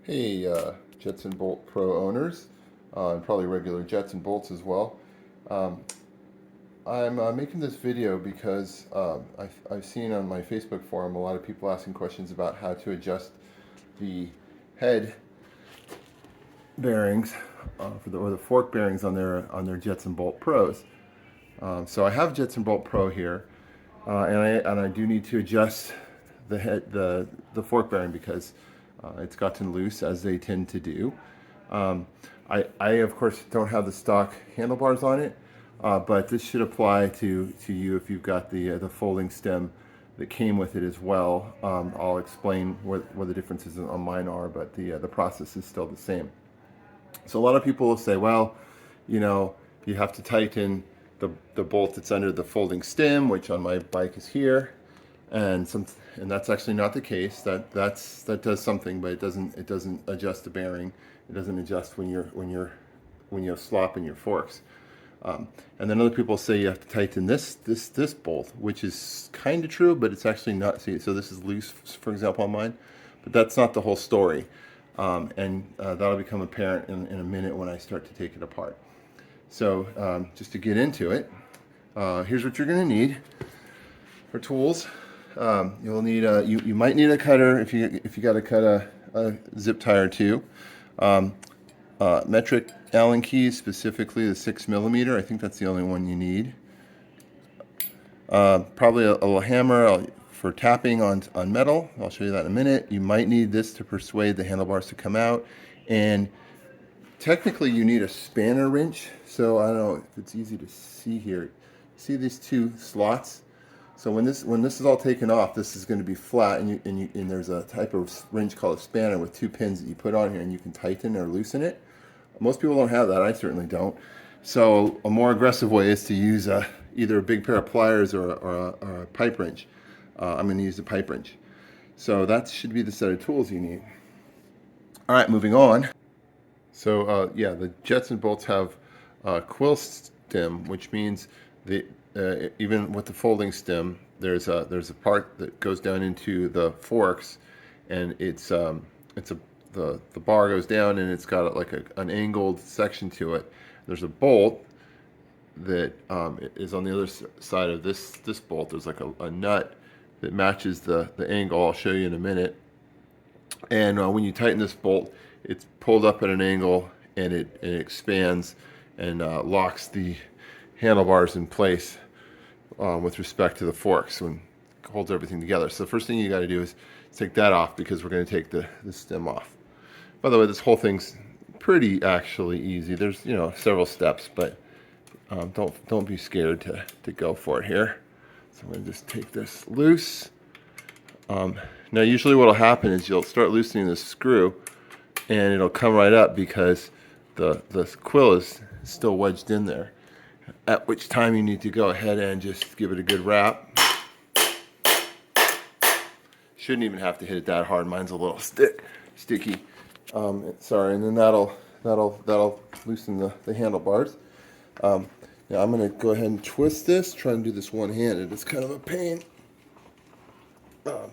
Hey, Jetson Bolt Pro owners, and probably regular Jetson bolts as well. Um, I'm making this video because I've seen on my Facebook forum a lot of people asking questions about how to adjust the head bearings or the fork bearings on their Jetson Bolt Pros. So I have Jetson Bolt Pro here, and I do need to adjust the fork bearing because it's gotten loose, as they tend to do. I of course don't have the stock handlebars on it, but this should apply to you if you've got the folding stem that came with it as well. I'll explain what the differences on mine are, but the process is still the same. So a lot of people will say, well, you have to tighten the bolt that's under the folding stem, which on my bike is here, and that's actually not the case. That does something, but it doesn't adjust the bearing. It doesn't adjust when you have slop in your forks. And then other people say you have to tighten this bolt, which is kind of true, but it's actually not. See, so this is loose, for example, on mine, but that's not the whole story. That'll become apparent in a minute when I start to take it apart. So just to get into it, here's what you're going to need for tools. You'll need you might need a cutter if you got to cut a zip tie or two. Metric Allen keys, specifically the 6mm. I think that's the only one you need. Probably a little hammer for tapping on metal. I'll show you that in a minute. You might need this to persuade the handlebars to come out. And technically you need a spanner wrench. So I don't know if it's easy to see here. See these two slots? So when this is all taken off, this is going to be flat, and there's a type of wrench called a spanner with two pins that you put on here, and you can tighten or loosen it. Most people don't have that. I certainly don't. So a more aggressive way is to use either a big pair of pliers or a pipe wrench. I'm going to use the pipe wrench. So that should be the set of tools you need. All right, moving on. So yeah, the Jetson bolts have quill stem, which means even with the folding stem, there's a part that goes down into the forks, and the bar goes down, and it's got like an angled section to it. There's a bolt that is on the other side of this bolt. There's like a nut that matches the angle. I'll show you in a minute. And when you tighten this bolt, it's pulled up at an angle, and it expands and locks the handlebars in place with respect to the forks and holds everything together. So the first thing you got to do is take that off, because we're going to take the stem off. By the way, this whole thing's pretty actually easy. There's several steps, but don't be scared to go for it here. So I'm going to just take this loose. Now usually what will happen is you'll start loosening the screw, and it'll come right up because the quill is still wedged in there. At which time you need to go ahead and just give it a good wrap. Shouldn't even have to hit it that hard. Mine's a little sticky. Sorry, and then that'll loosen the handlebars. Now I'm going to go ahead and twist this. Try and do this one-handed. It's kind of a pain. All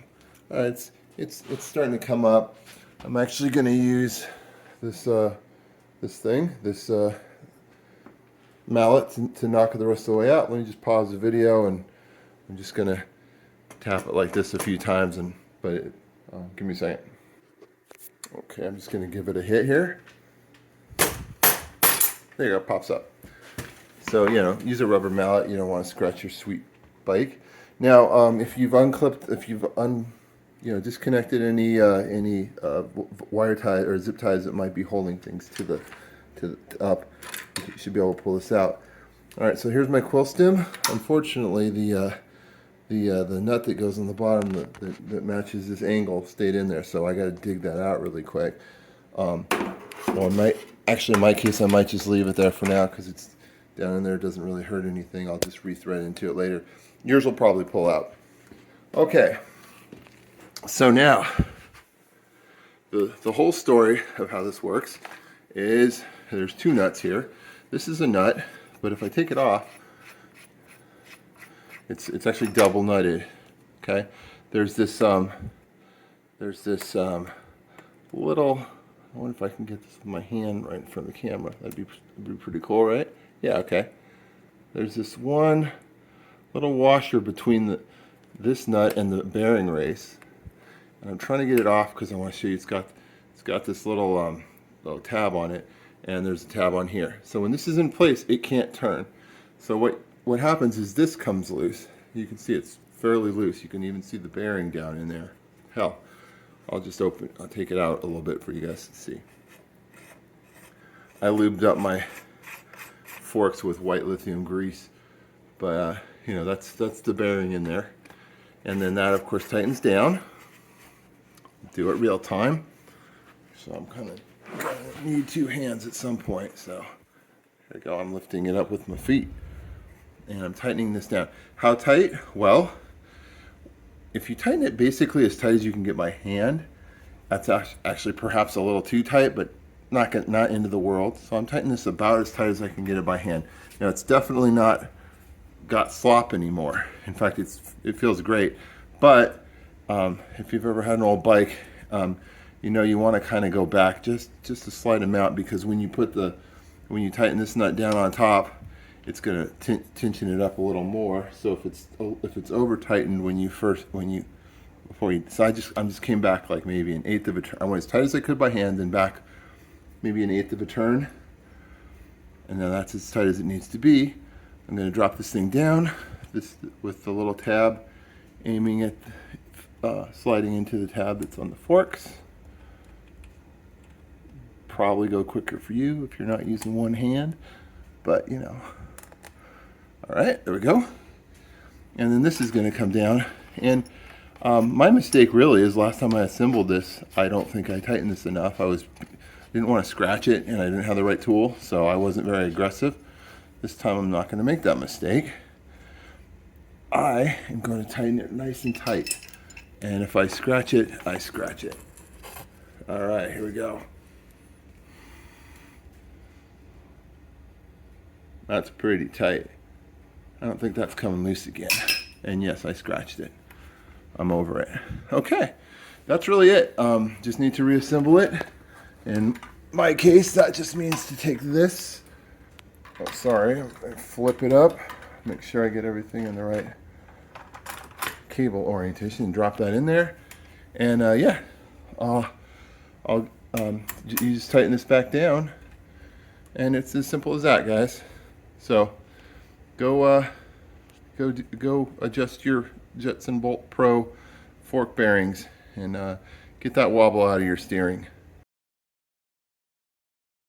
right, it's starting to come up. I'm actually going to use this mallet to knock it the rest of the way out. Let me just pause the video, and I'm just going to tap it like this a few times. Give me a second. Okay, I'm just going to give it a hit here. There you go, pops up. So, use a rubber mallet. You don't want to scratch your sweet bike. Now, if you've disconnected any wire ties or zip ties that might be holding things up, you should be able to pull this out. All right, so here's my quill stem. Unfortunately, the nut that goes on the bottom that matches this angle stayed in there, so I got to dig that out really quick. Well, in my case, I might just leave it there for now because it's down in there. It doesn't really hurt anything. I'll just rethread into it later. Yours will probably pull out. Okay, so now the whole story of how this works is there's two nuts here. This is a nut, but if I take it off, it's actually double nutted. Okay, there's this little I wonder if I can get this with my hand right in front of the camera. That'd be pretty cool, right? Yeah, okay. There's this one little washer between this nut and the bearing race. And I'm trying to get it off because I want to show you it's got this little tab on it, and there's a tab on here. So when this is in place, it can't turn. So what happens is this comes loose. You can see it's fairly loose. You can even see the bearing down in there. Hell, I'll take it out a little bit for you guys to see. I lubed up my forks with white lithium grease, but you know, that's the bearing in there. And then that of course tightens down. Do it real time. So I'm kind of gonna need two hands at some point. So there we go. I'm lifting it up with my feet and I'm tightening this down. How tight? Well, if you tighten it basically as tight as you can get by hand, that's actually perhaps a little too tight, but not into the world. So I'm tightening this about as tight as I can get it by hand. Now it's definitely not got slop anymore. In fact, it feels great. But if you've ever had an old bike, you know you want to kind of go back just a slight amount, because when you tighten this nut down on top, it's going to tension it up a little more. So if it's over tightened so I just came back like maybe an eighth of a turn. I went as tight as I could by hand, then back maybe an eighth of a turn, and now that's as tight as it needs to be. I'm going to drop this thing down, with the little tab aiming at sliding into the tab that's on the forks. Probably go quicker for you if you're not using one hand, but you know. All right, there we go. And then this is going to come down. And my mistake really is last time I assembled this, I don't think I tightened this enough. Didn't want to scratch it, and I didn't have the right tool, so I wasn't very aggressive. This time I'm not going to make that mistake. I am going to tighten it nice and tight. And if I scratch it, I scratch it. All right, here we go. That's pretty tight. I don't think that's coming loose again. And yes, I scratched it. I'm over it. Okay, that's really it. Just need to reassemble it. In my case, that just means to take this. Oh, sorry. Flip it up. Make sure I get everything in the right cable orientation and drop that in there. And yeah, you just tighten this back down, and it's as simple as that, guys. So go adjust your Jetson Bolt Pro fork bearings and get that wobble out of your steering.